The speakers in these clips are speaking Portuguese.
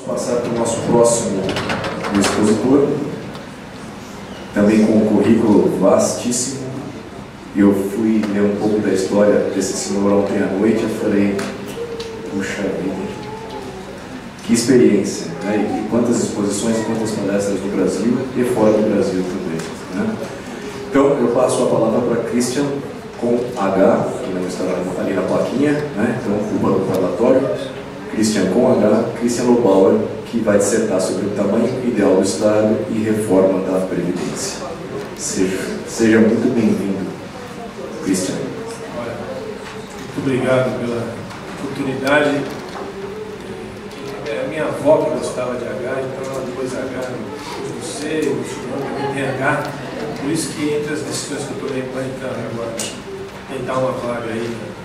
passar para o nosso próximo expositor, também com um currículo vastíssimo. Eu fui ler um pouco da história desse senhor ontem à noite e falei, puxa vida, que experiência, né? E quantas exposições e quantas palestras no Brasil e fora do Brasil também, né? Então, eu passo a palavra para Christian, com H, que não está ali na plaquinha, né? Então, culpa do relatório. Christian com H, Christian Lobauer, que vai dissertar sobre o tamanho ideal do Estado e reforma da Previdência. Seja muito bem-vindo, Christian. Muito obrigado pela oportunidade. A minha avó que gostava de H, então ela pôs H no C, o Churão também tem H. Por isso que entre as decisões que eu tomei para entrar agora, tentar uma vaga aí no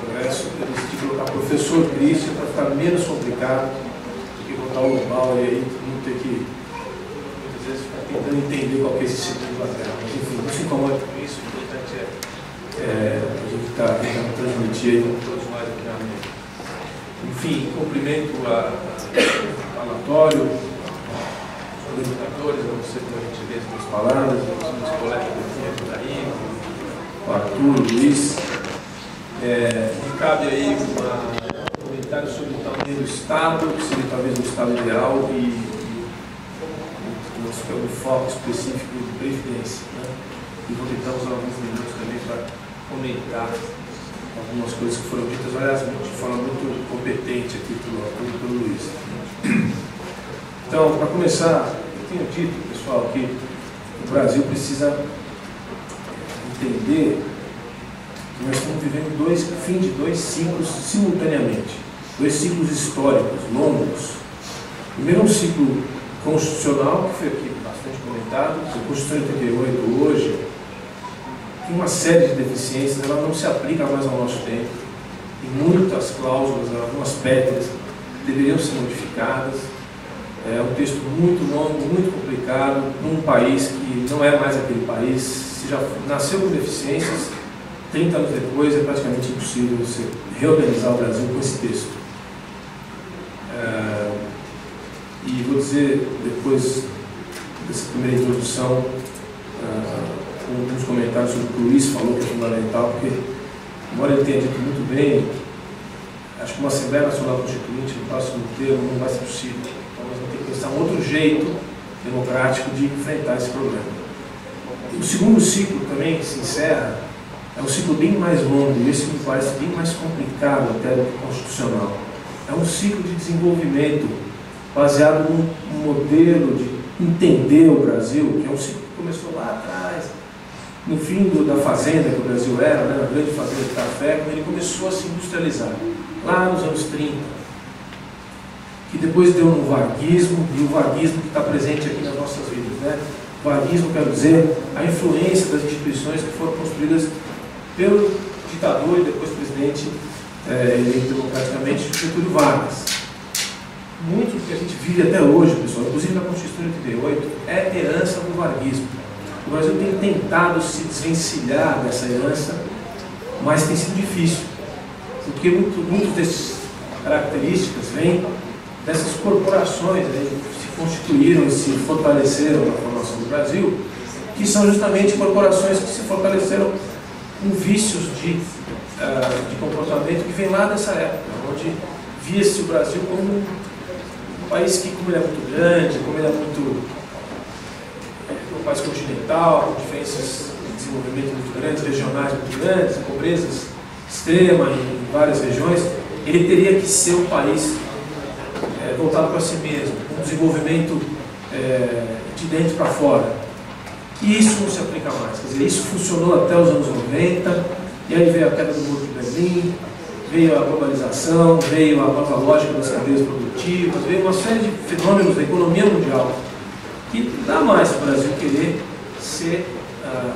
Congresso, eu decidi colocar professor Christian para ficar menos complicado do que botar o Lobauer e aí não ter que, muitas vezes, ficar tentando entender qual que é esse sentido da terra. Mas enfim, não se incomode com isso, o importante é a gente está tentando transmitir aí com todos nós aqui na mesa. Enfim, cumprimento o relatório, os orientadores, eu não sei como a gente vê as minhas palavras, os colegas do tempo daí, o Arthur, o Luiz. Me cabe aí um comentário sobre o tamanho do Estado, que seria talvez o Estado ideal, e nós ficamos no foco específico de Previdência, né? E vou tentar usar alguns minutos também para comentar algumas coisas que foram ditas, aliás, de forma muito competente aqui pelo Luiz. Então, para começar, eu tenho dito, pessoal, que o Brasil precisa entender que nós estamos vivendo o fim de dois ciclos simultaneamente, dois ciclos históricos longos. Primeiro, um ciclo constitucional, que foi aqui bastante comentado, a Constituição de 88 hoje tem uma série de deficiências, ela não se aplica mais ao nosso tempo, e muitas cláusulas, algumas pétreas, deveriam ser modificadas. É um texto muito longo, muito complicado, num país que não é mais aquele país, se já nasceu com deficiências, 30 anos depois é praticamente impossível você reorganizar o Brasil com esse texto. E vou dizer, depois dessa primeira introdução, alguns comentários sobre o que o Luiz falou, que é fundamental, porque, embora ele tenha dito muito bem, acho que uma Assembleia Nacional Constituinte no próximo termo não vai ser possível. Então nós vamos ter que pensar um outro jeito democrático de enfrentar esse problema. O segundo ciclo também, que se encerra, é um ciclo bem mais longo, e esse me parece bem mais complicado até do que constitucional. É um ciclo de desenvolvimento baseado num modelo de entender o Brasil, que é um ciclo que começou lá atrás, no fim da fazenda que o Brasil era, né, a grande fazenda de café, quando ele começou a se industrializar, lá nos anos 30, que depois deu no varguismo, e o varguismo que está presente aqui nas nossas vidas, né? O varguismo quer dizer a influência das instituições que foram construídas pelo ditador e depois presidente eleito democraticamente, Getúlio Vargas. Muito do que a gente vive até hoje, pessoal, inclusive na Constituição de 88, é herança do varguismo. O Brasil tem tentado se desvencilhar dessa herança, mas tem sido difícil, porque muitas dessas características vêm dessas corporações, né, que se constituíram e se fortaleceram na formação do Brasil, que são justamente corporações que se fortaleceram com vícios de comportamento que vem lá dessa época, onde via-se o Brasil como um país que, como ele é muito grande, como ele é muito um país continental, com diferenças de desenvolvimento muito grandes, regionais muito grandes, pobrezas extrema em várias regiões, ele teria que ser um país voltado para si mesmo, com um desenvolvimento de dentro para fora. E isso não se aplica mais. Quer dizer, isso funcionou até os anos 90, e aí veio a queda do Muro de Berlim, veio a globalização, veio a nova lógica das cadeias produtivas, veio uma série de fenômenos da economia mundial que não dá mais para o Brasil querer ser a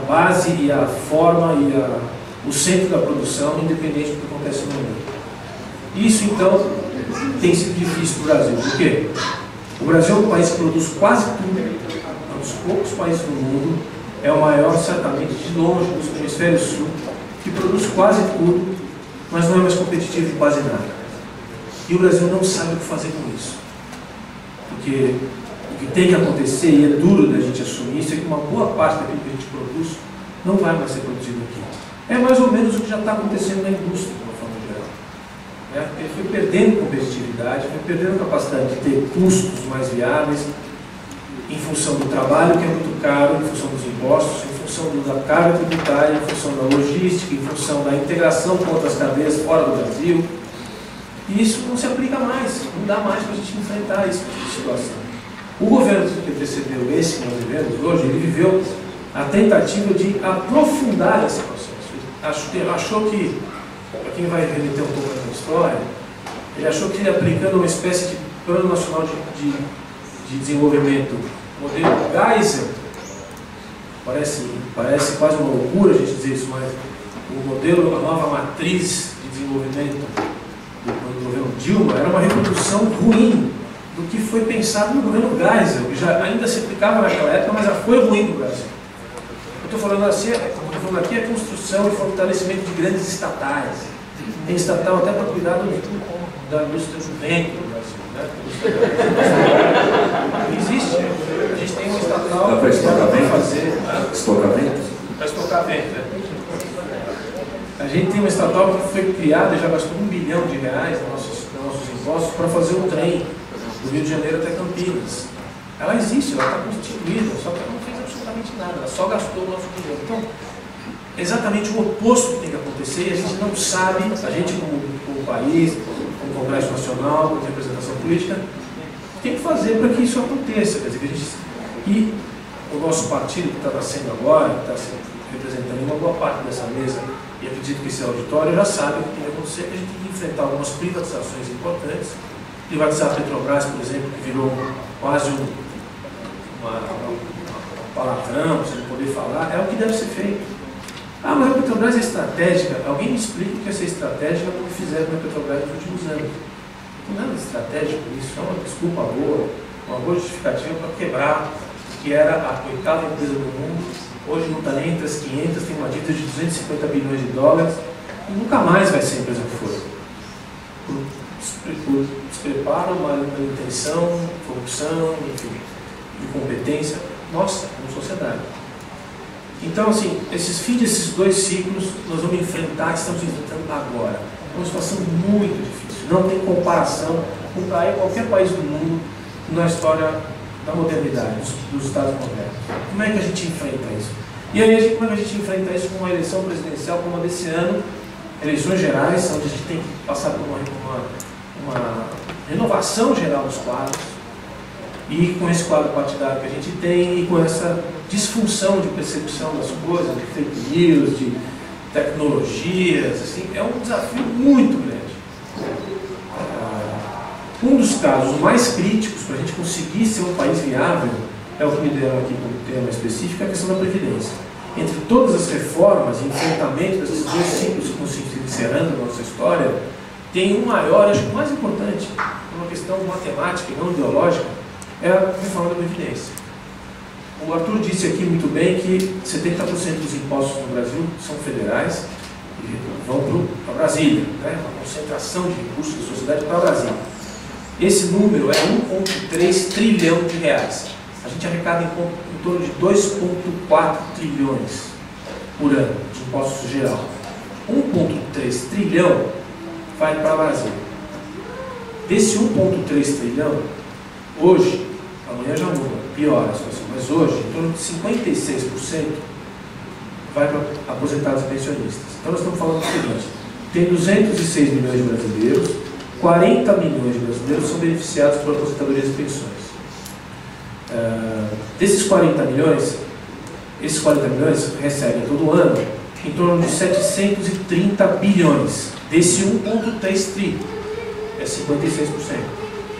base e a forma e o centro da produção, independente do que acontece no mundo. Isso, então, tem sido difícil para o Brasil. Por quê? O Brasil é um país que produz quase tudo, é um dos poucos países do mundo, é o maior, certamente, de longe, do hemisfério sul, que produz quase tudo, mas não é mais competitivo em quase nada. E o Brasil não sabe o que fazer com isso. Porque o que tem que acontecer, e é duro da gente assumir isso, é que uma boa parte daquilo que a gente produz não vai mais ser produzido aqui. É mais ou menos o que já está acontecendo na indústria, de uma forma geral. Ele foi perdendo competitividade, foi perdendo capacidade de ter custos mais viáveis, em função do trabalho, que é muito caro, em função dos impostos, em função da carga tributária, em função da logística, em função da integração com outras cadeias fora do Brasil. E isso não se aplica mais, não dá mais para a gente enfrentar esse tipo de situação. O governo que antecedeu esse que nós vivemos hoje, ele viveu a tentativa de aprofundar esse processo. Achou que, para quem vai remeter um pouco na história, ele achou que ele aplicando uma espécie de Plano Nacional de Desenvolvimento, modelo Geisel, parece quase uma loucura a gente dizer isso, mas o modelo, a nova matriz de desenvolvimento do governo Dilma era uma reprodução ruim do que foi pensado no governo Geisel, que já ainda se aplicava naquela época, mas já foi ruim no Brasil. Eu estou falando assim, aqui é construção e fortalecimento de grandes estatais. Tem estatal até para cuidar da indústria do vento no Brasil. Né? Existe. A gente tem um estatal para estocar vento? Fazer. Estocar vento? Para estocar vento, né? A gente tem uma estatal que foi criada e já gastou R$1 bilhão nos nossos impostos para fazer um trem do Rio de Janeiro até Campinas. Ela existe, ela está constituída, só que ela não fez absolutamente nada, ela só gastou o nosso dinheiro. Então, exatamente o oposto que tem que acontecer, e a gente não sabe, a gente como país, como Congresso Nacional, como representação política, tem que fazer para que isso aconteça. Quer dizer, e o nosso partido que está nascendo agora, que está representando uma boa parte dessa mesa, e acredito que esse auditório já sabe o que tem que acontecer, que a gente tem que enfrentar algumas privatizações importantes. Privatizar a Petrobras, por exemplo, que virou quase um palavrão, você não poder falar, é o que deve ser feito. Ah, mas a Petrobras é estratégica. Alguém me explica o que é ser estratégica no que fizeram na Petrobras nos últimos anos. Não é nada estratégico isso, é uma desculpa boa, uma boa justificativa para quebrar o que era a oitava empresa do mundo. Hoje não está nem entre as 500, tem uma dívida de 250 bilhões de dólares e nunca mais vai ser a empresa que for. Por despreparo, manutenção, corrupção, enfim, incompetência, nossa, como sociedade. Então, assim, esses fins desses dois ciclos nós vamos enfrentar, estamos enfrentando agora. É uma situação muito difícil, não tem comparação com qualquer país do mundo na história da modernidade, dos Estados modernos. Como é que a gente enfrenta isso? E aí, como é que a gente enfrenta isso com uma eleição presidencial como a desse ano, eleições gerais, onde a gente tem que passar por uma renovação geral dos quadros, e com esse quadro partidário que a gente tem, e com essa disfunção de percepção das coisas, de fake news, de tecnologias, assim, é um desafio muito grande. Um dos casos mais críticos para a gente conseguir ser um país viável, é o que me deram aqui como tema específico, é a questão da Previdência. Entre todas as reformas e enfrentamento desses dois ciclos que estão se encerrando na nossa história, tem um maior, acho que o mais importante, uma questão matemática e não ideológica, é a reforma da Previdência. O Arthur disse aqui muito bem que 70% dos impostos no Brasil são federais e vão para Brasília, né? Uma concentração de recursos da sociedade para Brasília. Esse número é 1,3 trilhão de reais. A gente arrecada em torno de 2,4 trilhões por ano de impostos geral. 1,3 trilhão vai para Brasília. Desse 1,3 trilhão, hoje, amanhã já muda, piora a situação, mas hoje, em torno de 56% vai para aposentados e pensionistas. Então nós estamos falando do seguinte: tem 206 milhões de brasileiros, 40 milhões de brasileiros são beneficiados por aposentadorias e pensões. Desses 40 milhões, esses 40 milhões recebem todo ano em torno de 730 bilhões, desse 1,3 tri, é 56%.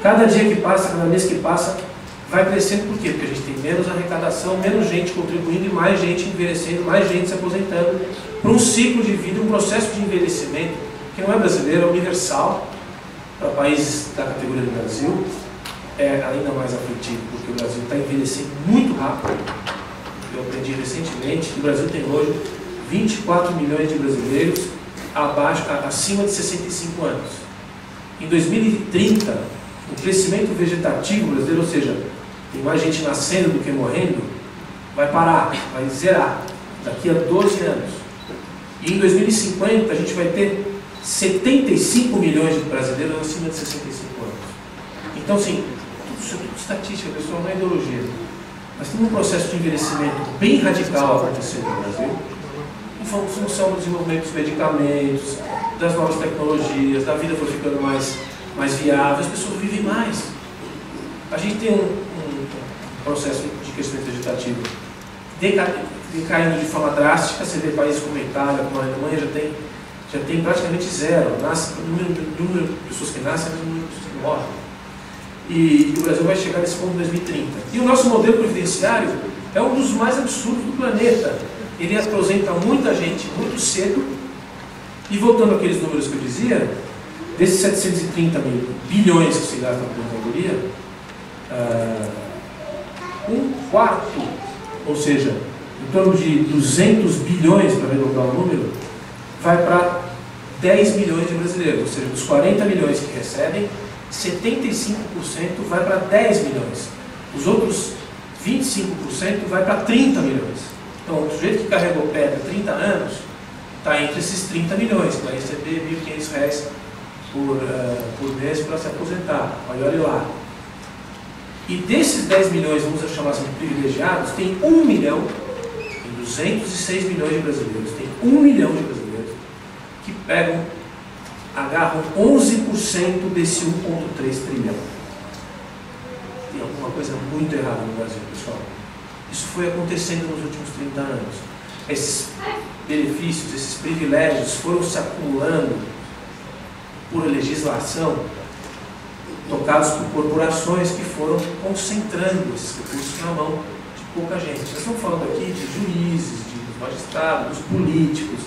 Cada dia que passa, cada mês que passa, vai crescendo. Por quê? Porque a gente tem menos arrecadação, menos gente contribuindo e mais gente envelhecendo, mais gente se aposentando, para um ciclo de vida, um processo de envelhecimento que não é brasileiro, é universal, para países da categoria do Brasil. É ainda mais aflitivo, porque o Brasil está envelhecendo muito rápido. Eu aprendi recentemente que o Brasil tem hoje 24 milhões de brasileiros acima de 65 anos. Em 2030, o crescimento vegetativo brasileiro, ou seja, tem mais gente nascendo do que morrendo, vai parar, vai zerar, daqui a 12 anos. E em 2050 a gente vai ter 75 milhões de brasileiros acima de 65 anos. Então, assim, isso é tudo estatística, pessoal, não é ideologia. Nós temos um processo de envelhecimento bem radical acontecendo no Brasil, em função do desenvolvimento dos medicamentos, das novas tecnologias, da vida foi ficando mais viável, as pessoas vivem mais. A gente tem um processo de crescimento vegetativo decaindo de forma drástica. Você vê países como a Itália, como a Alemanha, já tem praticamente zero. O número de pessoas que nascem é o número de pessoas que morrem. E o Brasil vai chegar nesse ponto em 2030. E o nosso modelo previdenciário é um dos mais absurdos do planeta. Ele aposenta muita gente muito cedo. E voltando àqueles números que eu dizia, desses 730 mil bilhões que se gastam com aposentadoria, um quarto, ou seja, em torno de 200 bilhões, para arredondar o número, vai para 10 milhões de brasileiros. Ou seja, dos 40 milhões que recebem, 75% vai para 10 milhões. Os outros 25% vai para 30 milhões. Então, o sujeito que carregou pedra 30 anos está entre esses 30 milhões, que vai receber R$ 1.500 por mês para se aposentar. Olha lá. E desses 10 milhões, vamos chamar assim de privilegiados, tem 1 milhão, tem 206 milhões de brasileiros, tem 1 milhão de brasileiros que agarram 11% desse 1,3 trilhão. Tem alguma coisa muito errada no Brasil, pessoal. Isso foi acontecendo nos últimos 30 anos. Esses benefícios, esses privilégios foram se acumulando por legislação, tocados por corporações que foram concentrando esses recursos na mão de pouca gente. Nós estamos falando aqui de juízes, de magistrados, dos políticos,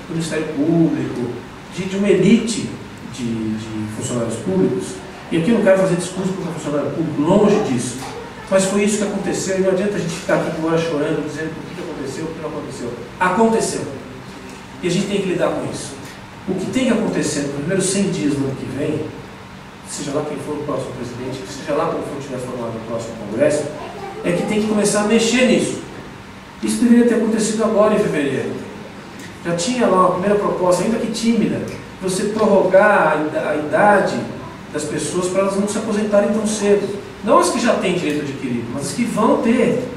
do Ministério Público, de uma elite de funcionários públicos. E aqui eu não quero fazer discurso para o funcionário público, longe disso. Mas foi isso que aconteceu, e não adianta a gente ficar aqui agora chorando, dizendo o que aconteceu, o que não aconteceu. Aconteceu. E a gente tem que lidar com isso. O que tem que acontecer nos primeiros 100 dias do ano que vem, seja lá quem for o próximo presidente, seja lá quando for tiver formado no próximo congresso, é que tem que começar a mexer nisso. Isso deveria ter acontecido agora em fevereiro. Já tinha lá uma primeira proposta, ainda que tímida, você prorrogar a idade das pessoas para elas não se aposentarem tão cedo. Não as que já têm direito adquirido, mas as que vão ter.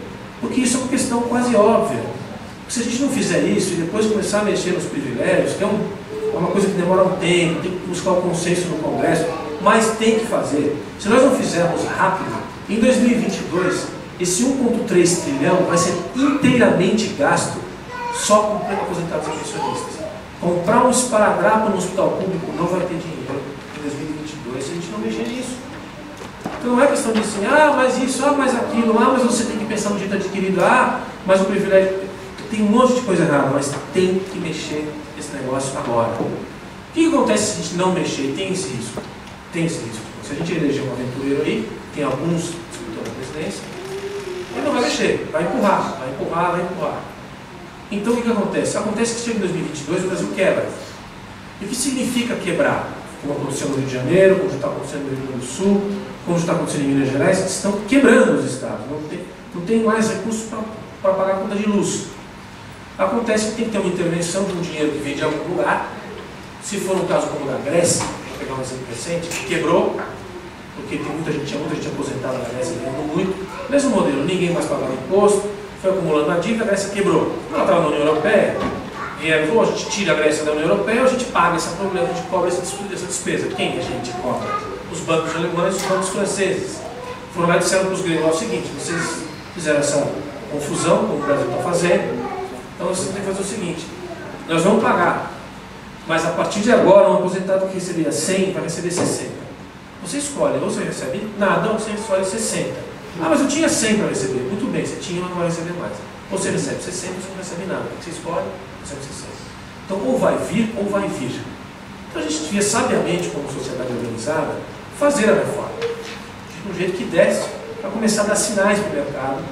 Porque isso é uma questão quase óbvia. Porque se a gente não fizer isso e depois começar a mexer nos privilégios, que é uma coisa que demora um tempo, tem que buscar o consenso no Congresso, mas tem que fazer. Se nós não fizermos rápido, em 2022, esse 1,3 trilhão vai ser inteiramente gasto só com aposentados e pensionistas. Comprar um esparadrapo no hospital público não vai ter dinheiro em 2022 se a gente não mexer nisso. Então não é questão de assim, mas isso, mais aquilo, mas você tem que pensar no direito adquirido, mas o privilégio. Tem um monte de coisa errada, mas tem que mexer nesse negócio agora. O que acontece se a gente não mexer? Tem esse risco. Tem esse risco. Se a gente eleger um aventureiro aí, tem alguns disputando a presidência, ele não vai mexer, vai empurrar, vai empurrar, vai empurrar. Então o que acontece? Acontece que chega em 2022 o Brasil quebra. E o que significa quebrar? Como aconteceu no Rio de Janeiro, como já está acontecendo no Rio Grande do Sul, como já está acontecendo em Minas Gerais, que estão quebrando os estados. Não tem mais recursos para pagar a conta de luz. Acontece que tem que ter uma intervenção de um dinheiro que vem de algum lugar. Se for um caso como o da Grécia, vou pegar um exemplo recente, que quebrou, porque tinha muita gente aposentada na Grécia ganhando muito. Mesmo modelo, ninguém mais pagava imposto, foi acumulando a dívida, a Grécia quebrou. Ela estava na União Europeia, vieram, falou, a gente tira a Grécia da União Europeia, a gente paga esse problema, a gente cobra essa despesa. Quem a gente cobra? Os bancos alemães e os bancos franceses. Foram lá e disseram para os gregos o seguinte: vocês fizeram essa confusão, como o Brasil está fazendo, então vocês têm que fazer o seguinte: nós vamos pagar, mas a partir de agora, um aposentado que recebia 100 vai receber 60. Você escolhe, ou você recebe nada, ou você escolhe 60. Mas eu tinha 100 para receber. Muito bem, você tinha, mas não vai receber mais. Ou você recebe 60, ou você não recebe nada. O que você escolhe, recebe 60. Então, ou vai vir, ou vai vir. Então, a gente devia, sabiamente, como sociedade organizada, fazer a reforma. De um jeito que desse, para começar a dar sinais para o mercado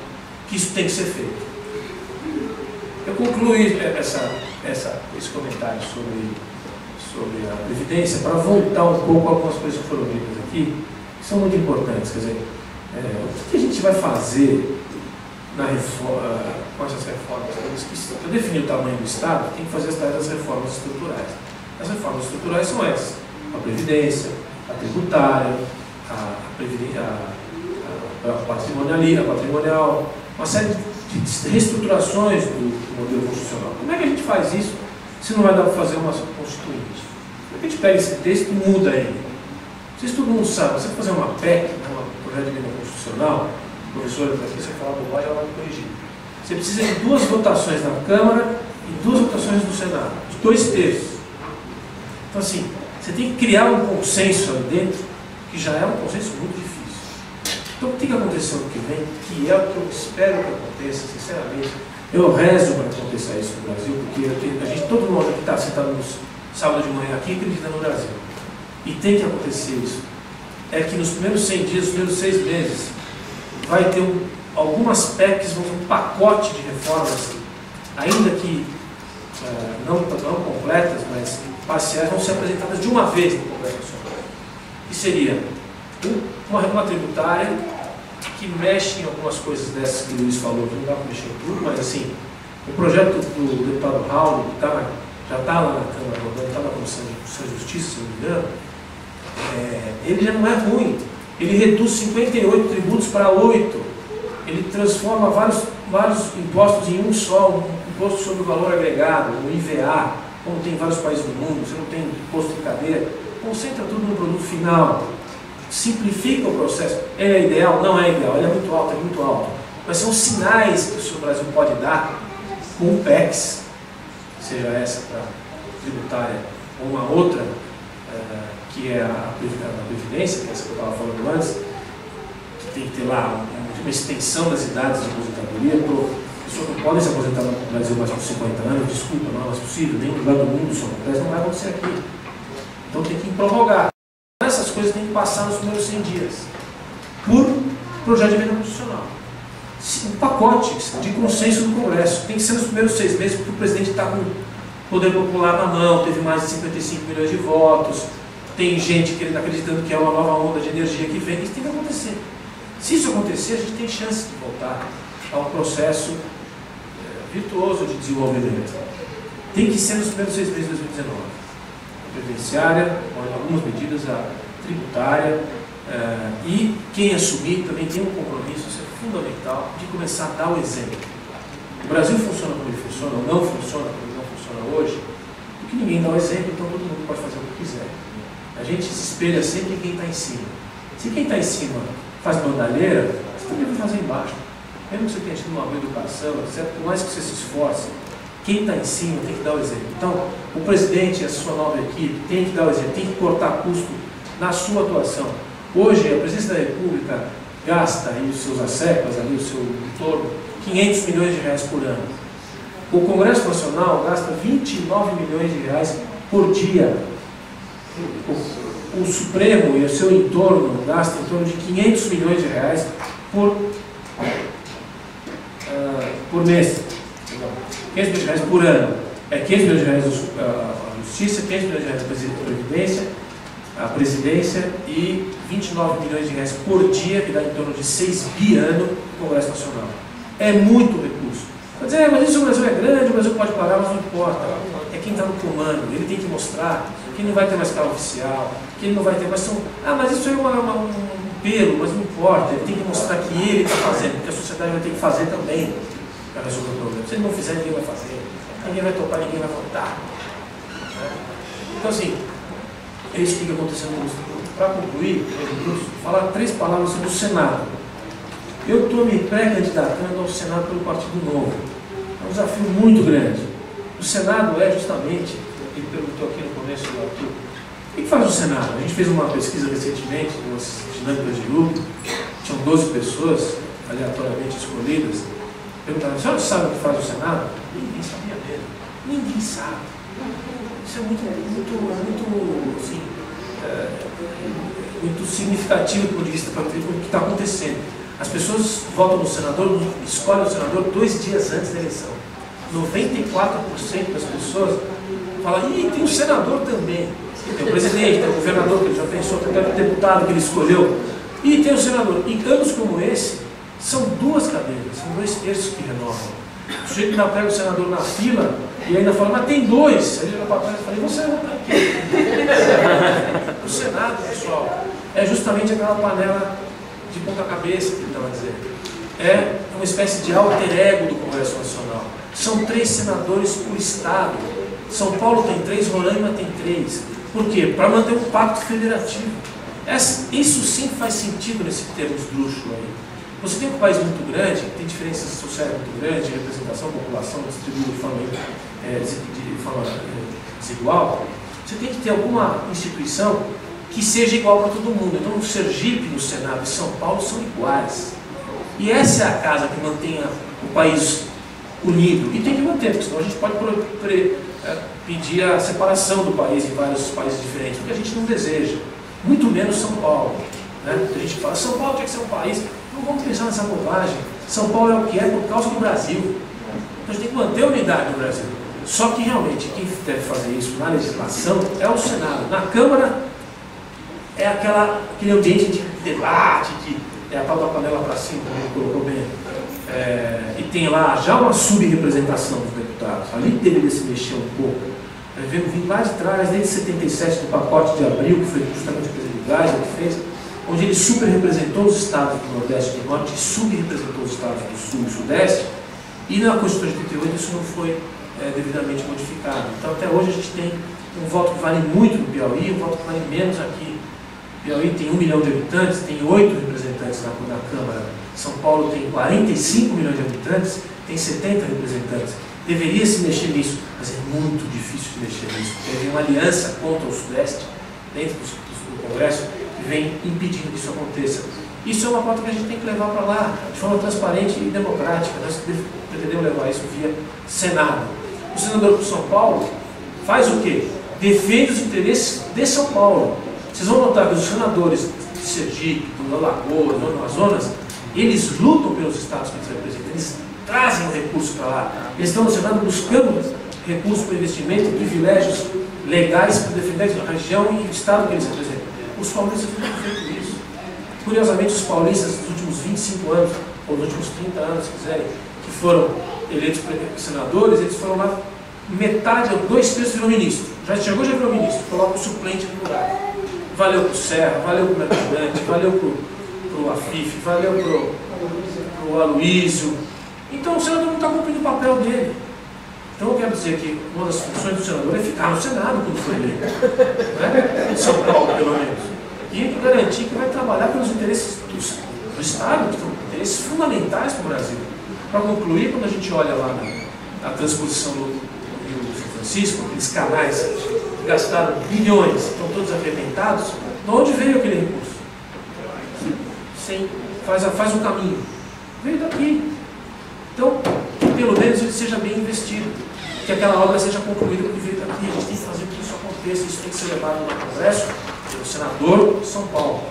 que isso tem que ser feito. Eu concluí esse comentário sobre a Previdência, para voltar um pouco a algumas coisas que foram ditas aqui, que são muito importantes. Quer dizer, o que a gente vai fazer na reforma, com essas reformas? Para definir o tamanho do Estado, tem que fazer as tais das reformas estruturais. As reformas estruturais são essas: a Previdência, a tributária, a patrimonial, uma série de reestruturações do modelo constitucional. Como é que a gente faz isso se não vai dar para fazer uma constituinte? Como é que a gente pega esse texto e muda ele? Vocês todo mundo sabe, você vai fazer uma PEC, um projeto de emenda constitucional, a professora está aqui, você fala bobagem, ela vai corrigir. Você precisa de 2 votações na Câmara e 2 votações no Senado, de 2 terços. Então, assim, você tem que criar um consenso ali dentro, que já é um consenso muito difícil. Então, o que acontecer ano que vem, que é o que eu espero que aconteça, sinceramente, eu rezo para que aconteça isso no Brasil, porque a gente, todo mundo que está sentado no sábado de manhã aqui, acredita no Brasil. E tem que acontecer isso. É que nos primeiros 100 dias, nos primeiros 6 meses, vai ter algumas PECs, um pacote de reformas, ainda que não completas, mas parciais, vão ser apresentadas de uma vez no Congresso Nacional. Que seria uma reforma tributária que mexe em algumas coisas dessas que o Luiz falou, que não dá para mexer em tudo, mas assim, o projeto do deputado Raul, que já está lá na Câmara, está na Comissão de Justiça, se não me engano, ele já não é ruim. Ele reduz 58 tributos para 8. Ele transforma vários impostos em um só, um imposto sobre o valor agregado, o IVA, como tem em vários países do mundo, você não tem imposto de cadeia, concentra tudo no produto final, simplifica o processo. É ideal? Não é ideal, ele é muito alto, mas são sinais que o Brasil pode dar com PECs, seja essa para tributária ou uma outra, que é a Previdência, que é essa que eu estava falando antes, que tem que ter lá uma extensão das idades de aposentadoria. Pessoas não podem se aposentar no Brasil mais de 50 anos, desculpa, não é mais possível, nem no lugar do mundo isso acontece, não vai acontecer aqui. Então tem que prorrogar. Essas coisas têm que passar nos primeiros 100 dias, por projeto de emenda constitucional. Um pacote de consenso do Congresso, tem que ser nos primeiros 6 meses, porque o presidente está com o poder popular na mão, teve mais de 55 milhões de votos, tem gente que ele está acreditando que é uma nova onda de energia que vem, isso tem que acontecer. Se isso acontecer, a gente tem chance de voltar a um processo virtuoso de desenvolvimento. Tem que ser nos primeiros 6 meses de 2019. A previdenciária, algumas medidas, a tributária, e quem assumir também tem um compromisso, isso é fundamental, de começar a dar o exemplo. O Brasil funciona como ele funciona, ou não funciona como ele não funciona hoje, porque ninguém dá o exemplo, então todo mundo pode fazer o que quiser. A gente se espelha sempre em quem está em cima. Se quem está em cima faz bandalheira, você também vai fazer embaixo. Mesmo que você tenha tido uma boa educação, etc., por mais que você se esforce, quem está em cima tem que dar o exemplo. Então, o presidente e a sua nova equipe tem que dar o exemplo, tem que cortar custo na sua atuação. Hoje, a Presidência da República gasta aí os seus ASECAS, ali, o seu entorno, 500 milhões de reais por ano. O Congresso Nacional gasta 29 milhões de reais por dia. O Supremo e o seu entorno gastam em torno de 500 milhões de reais por mês. 500 milhões de reais por ano. 500 milhões de reais a Justiça, 500 milhões de reais a Previdência, a Presidência e 29 milhões de reais por dia, que dá em torno de 6 bi ano no Congresso Nacional. É muito recurso. Vai dizer, mas isso o Brasil é grande, o Brasil pode parar, mas não importa. É quem está no comando, ele tem que mostrar que ele não vai ter mais carro oficial, que ele não vai ter mais... mas isso é um pelo, mas não importa, ele tem que mostrar que ele está fazendo, porque a sociedade vai ter que fazer também para resolver o problema. Se ele não fizer, ninguém vai fazer, ninguém vai topar, ninguém vai votar. Então, assim, é isso que está acontecendo no Estado. Para concluir, falar 3 palavras sobre o Senado. Eu estou me pré-candidatando ao Senado pelo Partido Novo. É um desafio muito grande. O Senado é justamente, ele perguntou aqui no começo do artigo, o que faz o Senado? A gente fez uma pesquisa recentemente, umas dinâmicas de grupo, tinham 12 pessoas aleatoriamente escolhidas, perguntaram, a senhora sabe o que faz o Senado? Ninguém sabia mesmo. Ninguém sabe. Isso é muito significativo do ponto de vista do que está acontecendo. As pessoas votam no senador, escolhem o senador 2 dias antes da eleição. 94% das pessoas fala, ih, tem um senador também. Tem o presidente, tem o governador que ele já pensou, tem o deputado que ele escolheu. E tem o senador. Em anos como esse, são 2 cadeiras, são 2 terços que renovam. O sujeito ainda pega o senador na fila e ainda fala, mas tem 2. Aí ele olha para trás e fala, você é para quê? O Senado, pessoal, é justamente aquela panela de ponta cabeça que ele estava dizendo. É uma espécie de alter ego do Congresso Nacional. São 3 senadores por estado. São Paulo tem 3, Roraima tem 3. Por quê? Para manter um pacto federativo. Isso sim faz sentido nesse termo esdrúxulo aí. Você tem um país muito grande, que tem diferenças sociais muito grandes, representação da população distribuída de forma desigual. Você tem que ter alguma instituição que seja igual para todo mundo. Então, o Sergipe, no Senado e São Paulo são iguais. E essa é a casa que mantenha o país unido. E tem que manter, porque senão a gente pode pedir a separação do país em vários países diferentes, porque a gente não deseja. Muito menos São Paulo. Né? A gente fala, São Paulo tinha que ser um país. Não vamos pensar nessa bobagem. São Paulo é o que é por causa do Brasil. Então a gente tem que manter a unidade do Brasil. Só que realmente quem deve fazer isso na legislação é o Senado. Na Câmara é aquele ambiente de debate, que é a tal da panela para cima, como ele colocou bem. E tem lá já uma subrepresentação dos deputados. Ali deveria se mexer um pouco. Vem lá de trás, desde 77, do pacote de abril, que foi justamente o presidente Geisel que fez, onde ele superrepresentou os estados do Nordeste e do Norte e subrepresentou os estados do Sul e Sudeste, e na Constituição de 88 isso não foi devidamente modificado. Então até hoje a gente tem um voto que vale muito no Piauí, um voto que vale menos aqui. O Piauí tem 1 milhão de habitantes, tem 8 representantes na Câmara. São Paulo tem 45 milhões de habitantes, tem 70 representantes. Deveria se mexer nisso, mas é muito difícil de mexer nisso. Teve uma aliança contra o Sudeste, dentro do Congresso, que vem impedindo que isso aconteça. Isso é uma pauta que a gente tem que levar para lá, de forma transparente e democrática. Nós pretendemos levar isso via Senado. O senador de São Paulo faz o quê? Defende os interesses de São Paulo. Vocês vão notar que os senadores de Sergipe, do Alagoas, do Amazonas, eles lutam pelos estados que eles representam. Eles trazem o recurso para lá. Eles estão no Senado buscando recursos para investimento, privilégios legais para defender a região e o estado que eles representam. Os paulistas não têm feito isso. Curiosamente, os paulistas dos últimos 25 anos, ou dos últimos 30 anos, se quiserem, que foram eleitos senadores, eles foram lá, metade ou 2 terços virou ministro. Já chegou, já virou ministro, coloca o suplente no lugar. Valeu para o Serra, valeu para o Mercadante, valeu para o Afif, valeu para o Aloysio. Então o senador não está cumprindo o papel dele. Então eu quero dizer que uma das funções do senador é ficar no Senado quando for eleito, né? Em São Paulo, pelo menos. E garantir que vai trabalhar pelos interesses do Estado, que são interesses fundamentais para o Brasil. Para concluir, quando a gente olha lá na transposição do Rio São Francisco, aqueles canais que gastaram bilhões, estão todos arrebentados, de onde veio aquele recurso? Faz um caminho. Veio daqui. Então, pelo menos ele seja bem investido, que aquela obra seja concluída porque veio daqui. A gente tem que fazer com que isso aconteça, isso tem que ser levado no Congresso pelo senador de São Paulo,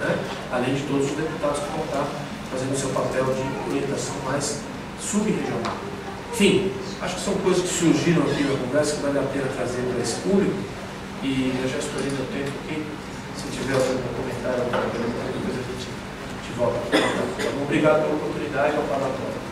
né? Além de todos os deputados que vão estar fazendo o seu papel de orientação mais subregional. Enfim, acho que são coisas que surgiram aqui na conversa que vale a pena trazer para esse público, e eu já estourei meu tempo aqui. Se tiver algum comentário, alguma pergunta, depois a gente volta. Obrigado pela oportunidade, ao Palatório.